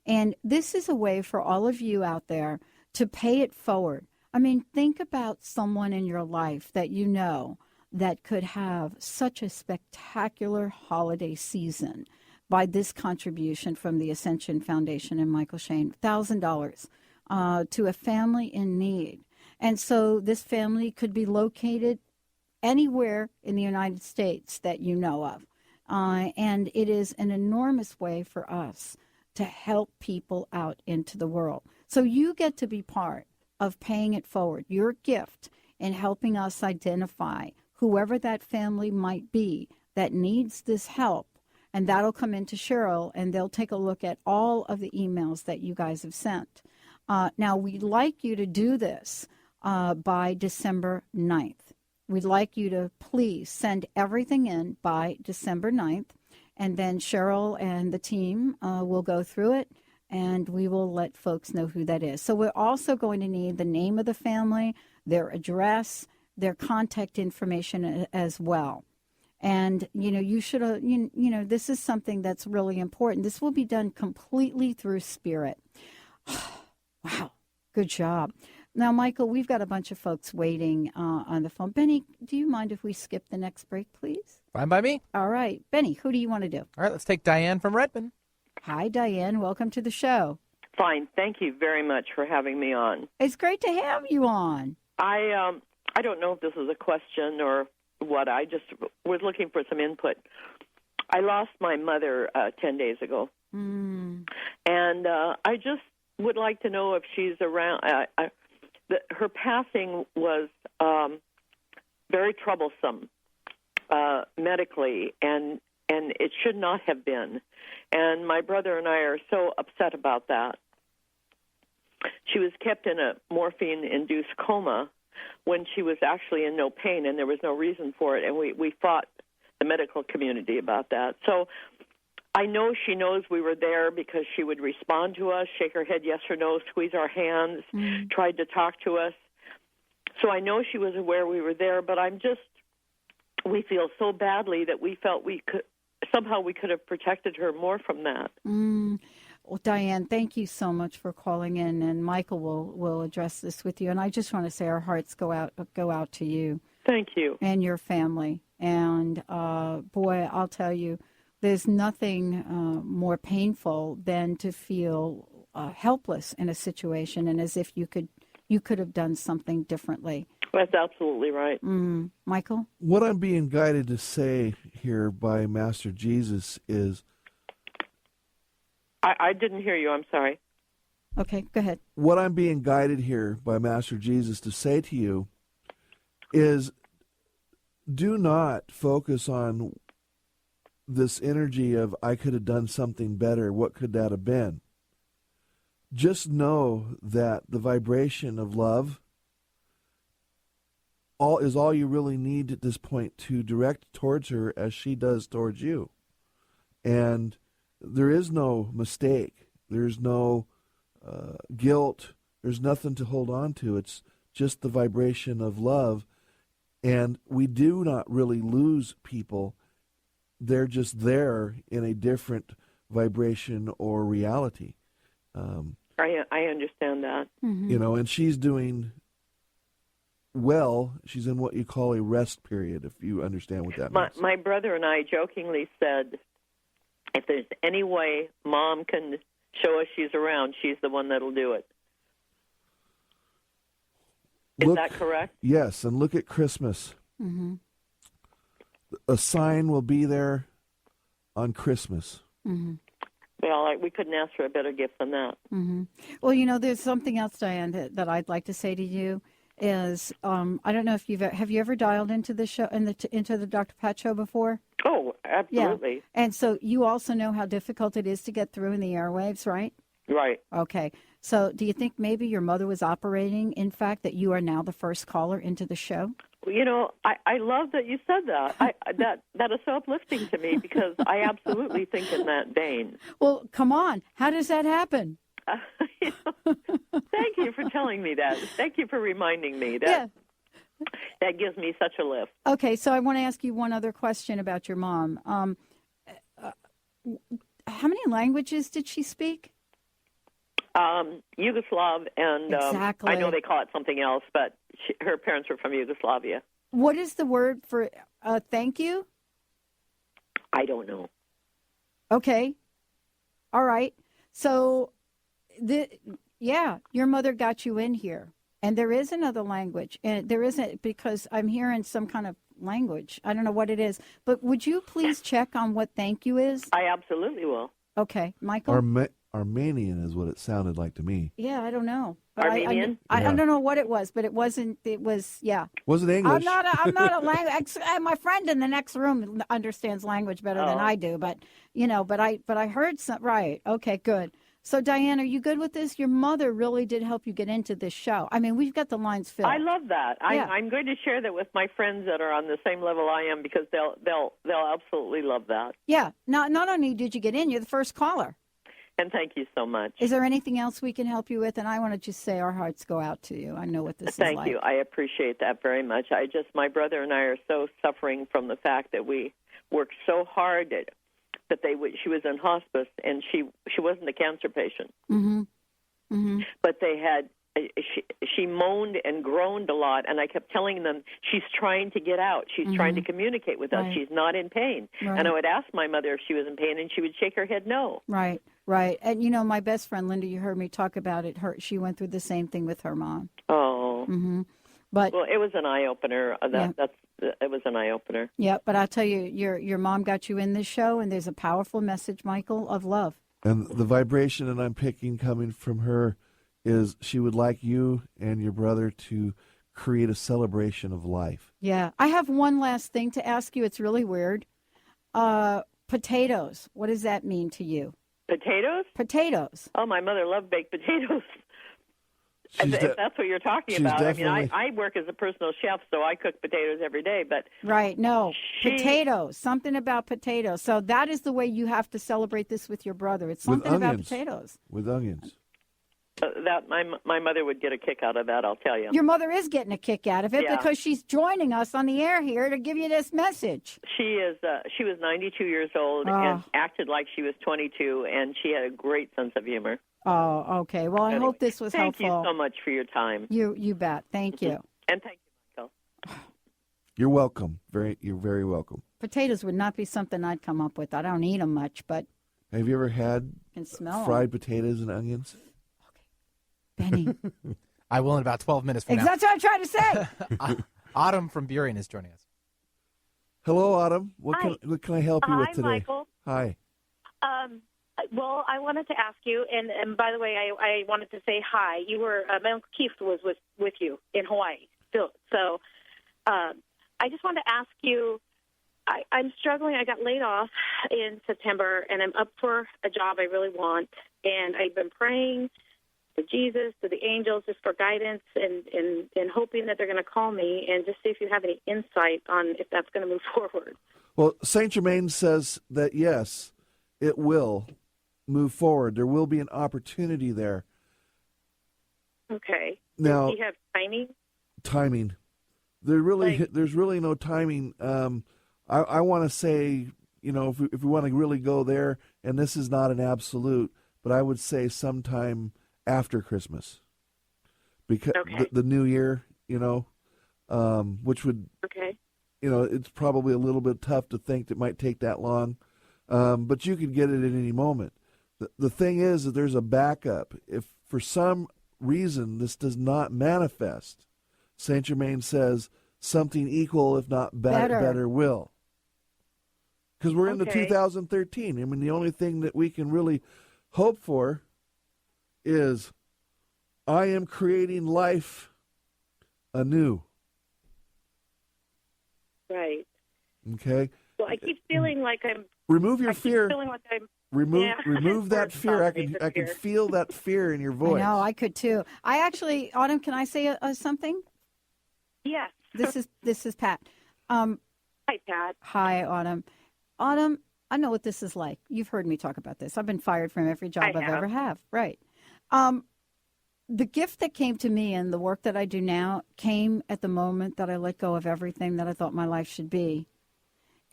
And this is a way for all of you out there to pay it forward. I mean, think about someone in your life that you know that could have such a spectacular holiday season by this contribution from the Ascension Foundation and Mychael Shane, $1,000 to a family in need. And so this family could be located anywhere in the United States that you know of. And it is an enormous way for us to help people out into the world. So you get to be part of paying it forward, your gift in helping us identify whoever that family might be that needs this help. And that'll come into Cheryl, and they'll take a look at all of the emails that you guys have sent. Now, we'd like you to do this by December 9th. We'd like you to please send everything in by December 9th, and then Cheryl and the team will go through it, and we will let folks know who that is. So we're also going to need the name of the family, their address, their contact information as well. And, you should, this is something that's really important. This will be done completely through spirit. Wow, good job. Now, Mychael, we've got a bunch of folks waiting on the phone. Benny, do you mind if we skip the next break, please? Fine by me. All right. Benny, who do you want to do? All right, let's take Diane from Redmond. Hi, Diane. Welcome to the show. Fine. Thank you very much for having me on. It's great to have you on. I don't know if this is a question or what. I just was looking for some input. I lost my mother 10 days ago. And I just would like to know if she's around. Her passing was very troublesome medically, and it should not have been. And my brother and I are so upset about that. She was kept in a morphine-induced coma when she was actually in no pain, and there was no reason for it. And we fought the medical community about that. So I know she knows we were there because she would respond to us, shake her head yes or no, squeeze our hands, tried to talk to us. So I know she was aware we were there, but we feel so badly that we felt we could have protected her more from that. Well, Diane, thank you so much for calling in, and Mychael will address this with you. And I just want to say our hearts go out to you. Thank you. And your family. And boy, I'll tell you, there's nothing more painful than to feel helpless in a situation and as if you could have done something differently. That's absolutely right. Mychael? What I'm being guided to say here by Master Jesus is... I didn't hear you. I'm sorry. Okay, go ahead. What I'm being guided here by Master Jesus to say to you is do not focus on this energy of I could have done something better. What could that have been? Just know that the vibration of love is all you really need at this point to direct towards her as she does towards you. And there is no mistake. There's no guilt. There's nothing to hold on to. It's just the vibration of love. And we do not really lose people. They're just there in a different vibration or reality. I understand that. Mm-hmm. You know, and she's doing well. She's in what you call a rest period, if you understand what that means. My brother and I jokingly said, if there's any way Mom can show us she's around, she's the one that'll do it. Is that correct? Yes, and look at Christmas. Mm-hmm. A sign will be there on Christmas. Mm-hmm. Well, we couldn't ask for a better gift than that. Mm-hmm. Well, you know, there's something else, Diane, that I'd like to say to you is I don't know if have you ever dialed into the show into the Dr. Pat show before? Oh, absolutely. Yeah. And so you also know how difficult it is to get through in the airwaves, right? Right. Okay. So do you think maybe your mother was operating, in fact, that you are now the first caller into the show? You know, I love that you said that. That is so uplifting to me because I absolutely think in that vein. Well, come on. How does that happen? Thank you for telling me that. Thank you for reminding me that. Yeah. That gives me such a lift. Okay, so I want to ask you one other question about your mom. How many languages did she speak? Yugoslav, and exactly. I know they call it something else, but her parents were from Yugoslavia. What is the word for thank you? I don't know. Okay. All right. So, your mother got you in here. And there is another language. And there isn't, because I'm hearing some kind of language. I don't know what it is. But would you please check on what thank you is? I absolutely will. Okay. Michael? Armenian is what it sounded like to me. Yeah, I don't know. Armenian? I don't know what it was, but it wasn't. It was, yeah. Wasn't English. I'm not a language. My friend in the next room understands language better than I do, but I heard some. Right. Okay. Good. So, Diane, are you good with this? Your mother really did help you get into this show. I mean, we've got the lines filled. I love that. Yeah. I'm going to share that with my friends that are on the same level I am because they'll absolutely love that. Yeah. Not only did you get in, you're the first caller. And thank you so much. Is there anything else we can help you with? And I want to just say our hearts go out to you. I know what this is like. Thank you. I appreciate that very much. My brother and I are so suffering from the fact that we worked so hard that she was in hospice and she wasn't a cancer patient. Mm-hmm. Mm-hmm. But she moaned and groaned a lot, and I kept telling them, she's trying to get out. She's trying to communicate with us. Right. She's not in pain. Right. And I would ask my mother if she was in pain, and she would shake her head no. Right, right. And, you know, my best friend, Linda, you heard me talk about it. She went through the same thing with her mom. Oh. Mm-hmm. But, well, it was an eye-opener. It was an eye-opener. Yeah, but I'll tell you, your mom got you in this show, and there's a powerful message, Michael, of love. And the vibration that I'm picking coming from her is she would like you and your brother to create a celebration of life. Yeah. I have one last thing to ask you. It's really weird. Potatoes. What does that mean to you? Potatoes? Potatoes. Oh, my mother loved baked potatoes. If that's what you're talking about. I mean, I work as a personal chef, so I cook potatoes every day. But right, no, potatoes. Something about potatoes. So that is the way you have to celebrate this with your brother. It's something about potatoes. With onions. That my mother would get a kick out of that, I'll tell you. Your mother is getting a kick out of it because she's joining us on the air here to give you this message. She was 92 years old and acted like she was 22, and she had a great sense of humor. Oh, okay. Well, I hope this was helpful. Thank you so much for your time. You bet. Thank you. And thank you, Michael. You're welcome. You're very welcome. Potatoes would not be something I'd come up with. I don't eat them much, but have you ever had fried potatoes and onions? Benny. I will in about 12 minutes from now. That's what I'm trying to say. Autumn from Burien is joining us. Hello, Autumn. What can I help you with today? Hi, Michael. Hi. Well, I wanted to ask you, and by the way, I wanted to say hi. You were my Uncle Keith was with you in Hawaii. So I just wanted to ask you, I'm struggling. I got laid off in September, and I'm up for a job I really want. And I've been praying to Jesus, to the angels, just for guidance and hoping that they're going to call me and just see if you have any insight on if that's going to move forward. Well, Saint Germain says that, yes, it will move forward. There will be an opportunity there. Okay. Now, do you have timing? Timing. There's really no timing. I want to say, if we want to really go there, and this is not an absolute, but I would say sometime after Christmas, because the new year, which would, it's probably a little bit tough to think that it might take that long, but you could get it at any moment. The thing is that there's a backup. If for some reason this does not manifest, Saint Germain says something equal, if not better will. Because we're into 2013. I mean, the only thing that we can really hope for is I am creating life anew. Right. Okay. Well, I keep feeling like I'm. Remove your fear. Keep feeling like I'm. Remove that fear. I can feel that fear in your voice. I know, I could too. I actually, Autumn, can I say something? Yes. This is Pat. Hi, Pat. Hi, Autumn. Autumn, I know what this is like. You've heard me talk about this. I've been fired from every job I've ever had. Right. The gift that came to me and the work that I do now came at the moment that I let go of everything that I thought my life should be.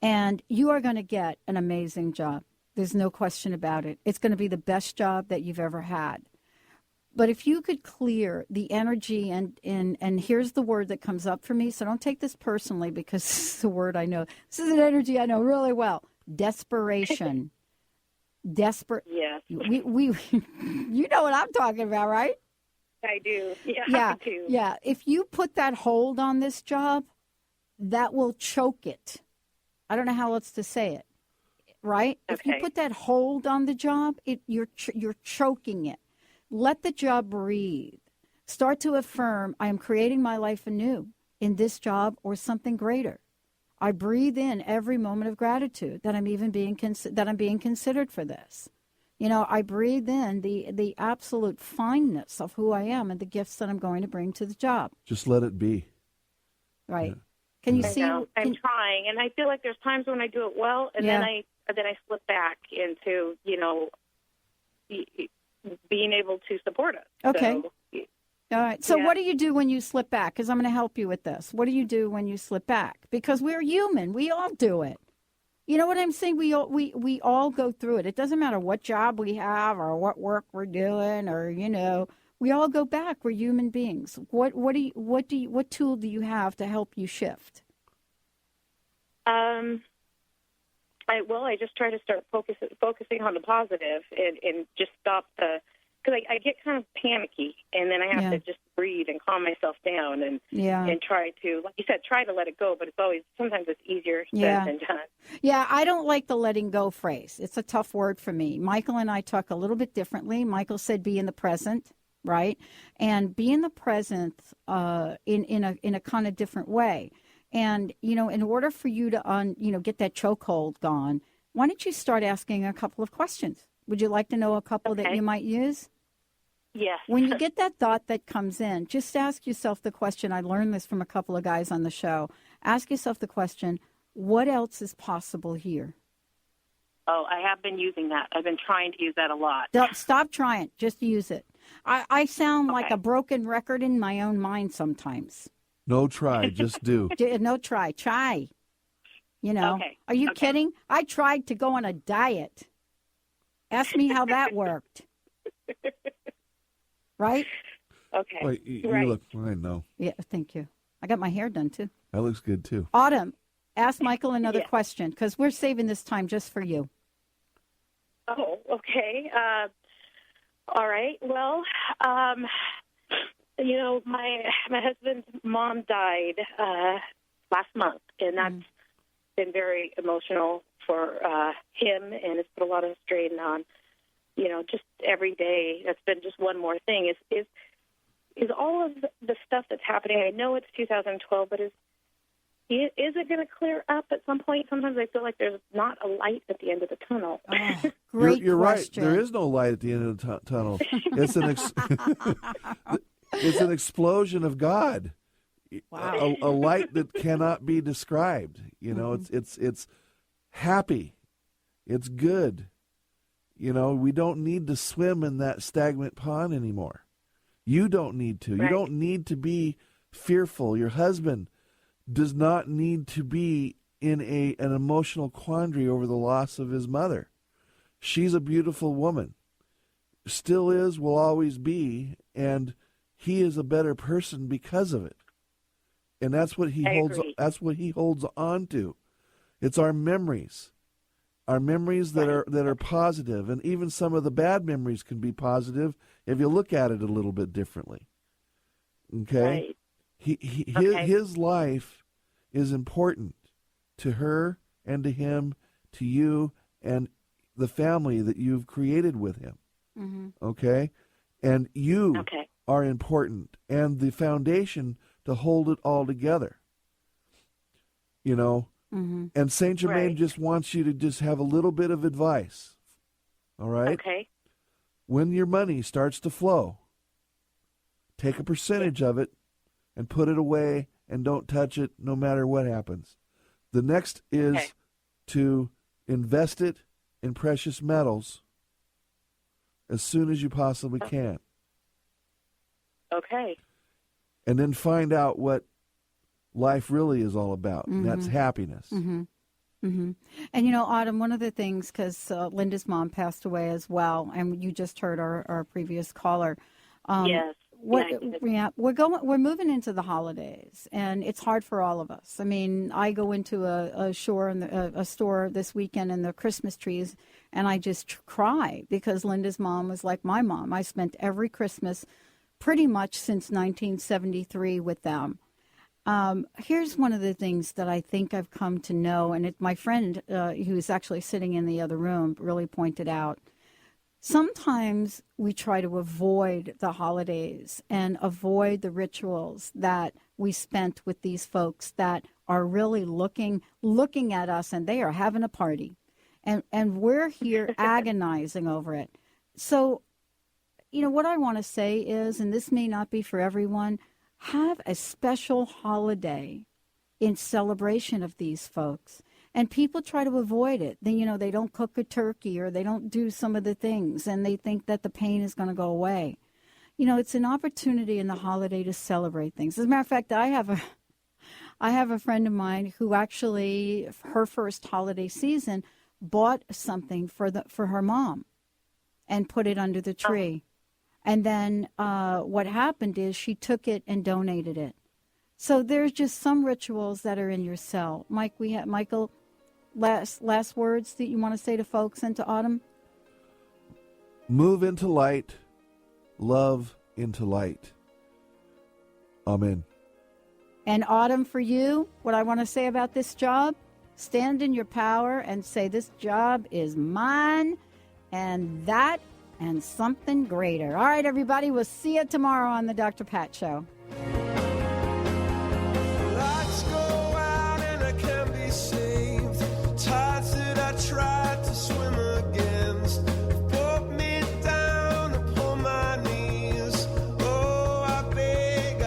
And you are going to get an amazing job. There's no question about it. It's going to be the best job that you've ever had. But if you could clear the energy, and here's the word that comes up for me, so don't take this personally because this is a word I know. This is an energy I know really well. Desperation. Desperate. Yes. We you know what I'm talking about, right? I do. Yeah. I do. Yeah. If you put that hold on this job, that will choke it. I don't know how else to say it. Right? Okay. If you put that hold on the job, you're choking it. Let the job breathe. Start to affirm, I am creating my life anew in this job or something greater. I breathe in every moment of gratitude that I'm even being considered for this. I breathe in the absolute fineness of who I am and the gifts that I'm going to bring to the job. Just let it be. Right. Yeah. Can you see? I'm trying, and I feel like there's times when I do it well, and then I slip back into being able to support it. Okay. So, all right. So what do you do when you slip back? Because I'm going to help you with this. What do you do when you slip back? Because we're human. We all do it. You know what I'm saying? We all go through it. It doesn't matter what job we have or what work we're doing, or we all go back. We're human beings. What tool do you have to help you shift? I just try to start focusing on the positive and just stop because I get kind of panicky, and then I have to just breathe and calm myself down and try to, like you said, try to let it go. But sometimes it's easier said than done. Yeah, I don't like the letting go phrase. It's a tough word for me. Mychael and I talk a little bit differently. Mychael said be in the present, right? And be in the present in a kind of different way. And, in order for you to, get that chokehold gone, why don't you start asking a couple of questions? Would you like to know a couple that you might use? Yes. When you get that thought that comes in, just ask yourself the question. I learned this from a couple of guys on the show. Ask yourself the question, what else is possible here? Oh, I have been using that. I've been trying to use that a lot. Stop trying. Just use it. I sound like a broken record in my own mind sometimes. No try, just do. No try. Try. Okay. Are you kidding? I tried to go on a diet. Ask me how that worked. Right? Okay. Well, you look fine, though. Yeah, thank you. I got my hair done, too. That looks good, too. Autumn, ask Mychael another question, because we're saving this time just for you. Oh, okay. All right. Well, my husband's mom died last month, and that's been very emotional for him, and it's put a lot of strain on, just every day. That's been just one more thing. Is all of the stuff that's happening, I know it's 2012, but is Is it going to clear up at some point? Sometimes I feel like there's not a light at the end of the tunnel. Oh, great You're question. right. There is no light at the end of the tunnel. It's an it's an explosion of God. Wow. A light that cannot be described. You know, it's happy. It's good. You know, we don't need to swim in that stagnant pond anymore. You don't need to. Right. You don't need to be fearful. Your husband does not need to be in an emotional quandary over the loss of his mother. She's a beautiful woman. Still is, will always be, and he is a better person because of it. And that's what he holds on to. It's our memories. Our memories that are positive, and even some of the bad memories can be positive if you look at it a little bit differently. Okay? Right. His life is important to her and to him, to you, and the family that you've created with him. Mm-hmm. Okay? And you are important, and the foundation to hold it all together. You know? Mm-hmm. And Saint Germain just wants you to just have a little bit of advice. All right? Okay. When your money starts to flow, take a percentage of it and put it away and don't touch it no matter what happens. The next is to invest it in precious metals as soon as you possibly can. Okay. And then find out what life really is all about, and that's happiness. Mm-hmm. Mm-hmm. And, you know, Autumn, one of the things, because Linda's mom passed away as well, and you just heard our previous caller. Yes. We're moving into the holidays, and it's hard for all of us. I mean, I go into a store this weekend, and the Christmas trees, and I just cry because Linda's mom was like my mom. I spent every Christmas pretty much since 1973 with them. Here's one of the things that I think I've come to know, and my friend who's actually sitting in the other room really pointed out. Sometimes we try to avoid the holidays and avoid the rituals that we spent with these folks that are really looking at us, and they are having a party. And we're here agonizing over it. So, you know, what I want to say is, and this may not be for everyone, have a special holiday in celebration of these folks. And people try to avoid it. They don't cook a turkey, or they don't do some of the things, and they think that the pain is going to go away. You know, it's an opportunity in the holiday to celebrate things. As a matter of fact, I have a friend of mine who actually, her first holiday season, bought something for her mom and put it under the tree. And then what happened is she took it and donated it. So there's just some rituals that are in your cell. Michael, last words that you want to say to folks and to Autumn? Move into light, love into light. Amen. And Autumn, for you, what I want to say about this job, stand in your power and say, this job is mine, and that and something greater. All right, everybody, we'll see you tomorrow on the Dr. Pat Show. Lights go out and I can't be saved. Tides that I tried to swim against brought me down upon my knees. Oh, I beg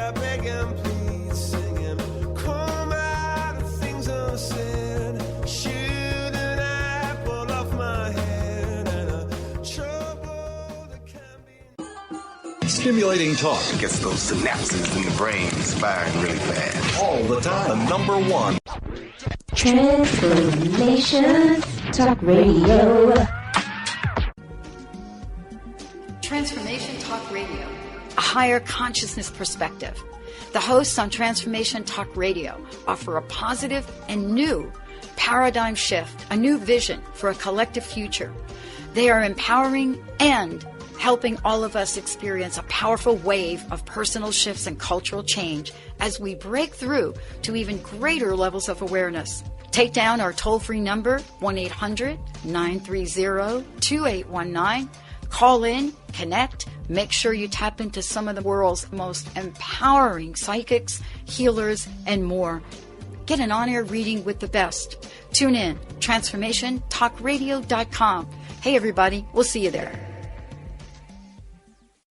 and plead, singing, come out of things unsaid. Shoot an apple off my head and a trouble that can be. Stimulating talk gets those synapses in the brain firing really fast. All the time. The number one. Transformation Talk Radio. Transformation Talk Radio, a higher consciousness perspective. The hosts on Transformation Talk Radio offer a positive and new paradigm shift, a new vision for a collective future. They are empowering and helping all of us experience a powerful wave of personal shifts and cultural change as we break through to even greater levels of awareness. Take down our toll-free number, 1-800-930-2819. Call in, connect, make sure you tap into some of the world's most empowering psychics, healers, and more. Get an on-air reading with the best. Tune in, transformationtalkradio.com. Hey everybody, we'll see you there.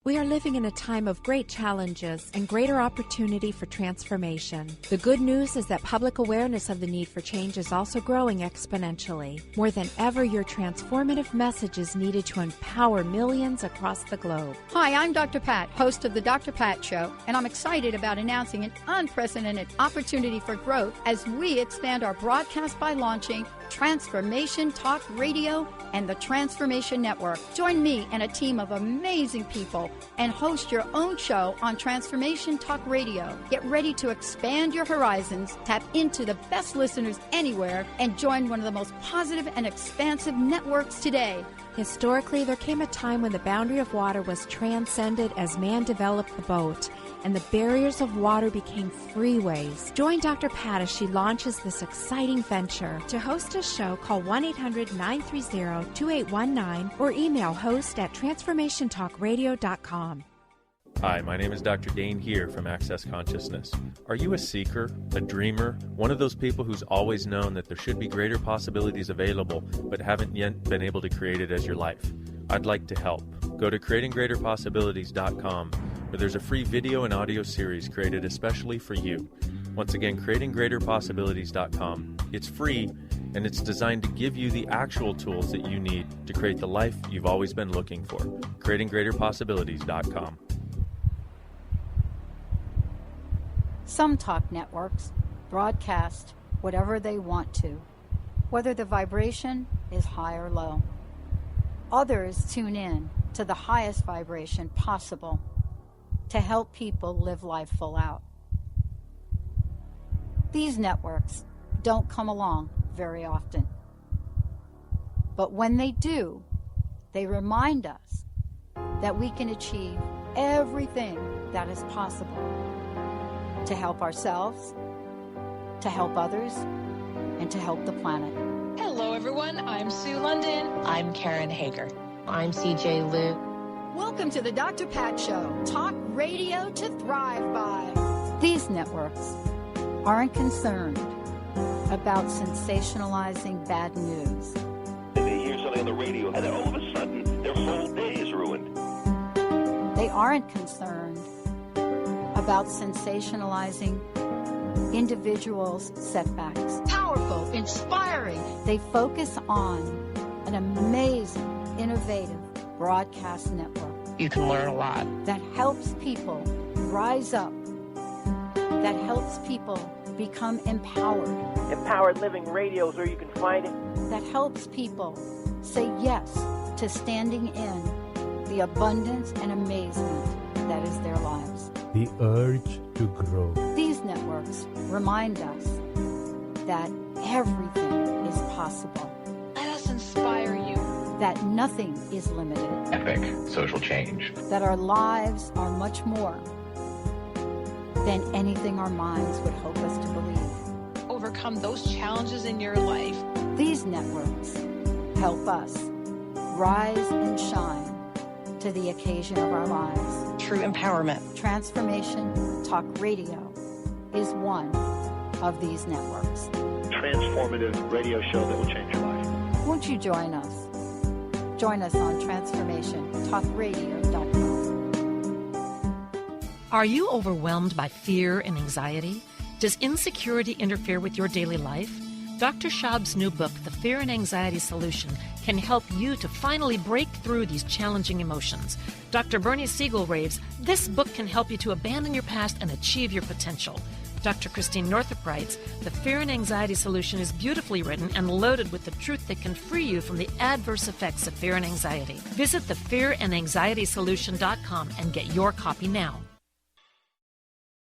We are living in a time of great challenges and greater opportunity for transformation. The good news is that public awareness of the need for change is also growing exponentially. More than ever, your transformative message is needed to empower millions across the globe. Hi, I'm Dr. Pat, host of the Dr. Pat Show, and I'm excited about announcing an unprecedented opportunity for growth as we expand our broadcast by launching Transformation Talk Radio and the Transformation Network. Join me and a team of amazing people and host your own show on Transformation Talk Radio. Get ready to expand your horizons, tap into the best listeners anywhere, and join one of the most positive and expansive networks today. Historically, there came a time when the boundary of water was transcended as man developed the boat, and the barriers of water became freeways. Join Dr. Pat as she launches this exciting venture. To host a show, call 1-800-930-2819 or email host@transformationtalkradio.com. Hi, my name is Dr. Dane here from Access Consciousness. Are you a seeker, a dreamer, one of those people who's always known that there should be greater possibilities available but haven't yet been able to create it as your life? I'd like to help. Go to creatinggreaterpossibilities.com, where there's a free video and audio series created especially for you. Once again, creatinggreaterpossibilities.com. It's free, and it's designed to give you the actual tools that you need to create the life you've always been looking for. creatinggreaterpossibilities.com. Some talk networks broadcast whatever they want to, whether the vibration is high or low. Others tune in to the highest vibration possible to help people live life full out. These networks don't come along very often. But when they do, they remind us that we can achieve everything that is possible to help ourselves, to help others, and to help the planet. Hello, everyone. I'm Sue London. I'm Karen Hager. I'm CJ Liu. Welcome to the Dr. Pat Show, talk radio to thrive by. These networks aren't concerned about sensationalizing bad news. They hear something on the radio, and then all of a sudden, their whole day is ruined. They aren't concerned about sensationalizing individuals' setbacks. Powerful, inspiring. They focus on an amazing, innovative broadcast network. You can learn a lot. That helps people rise up. That helps people become empowered. Empowered Living Radio is where you can find it. That helps people say yes to standing in the abundance and amazement that is their lives. The urge to grow. These networks remind us that everything is possible. Let us inspire you. That nothing is limited. Epic social change. That our lives are much more than anything our minds would hope us to believe. Overcome those challenges in your life. These networks help us rise and shine to the occasion of our lives. True empowerment. Transformation Talk Radio is one of these networks. Transformative radio show that will change your life. Won't you join us? Join us on transformationtalkradio.com. Are you overwhelmed by fear and anxiety? Does insecurity interfere with your daily life? Dr. Schaub's new book, The Fear and Anxiety Solution, can help you to finally break through these challenging emotions. Dr. Bernie Siegel raves, this book can help you to abandon your past and achieve your potential. Dr. Christine Northrup writes, The Fear and Anxiety Solution is beautifully written and loaded with the truth that can free you from the adverse effects of fear and anxiety. Visit thefearandanxietysolution.com and get your copy now.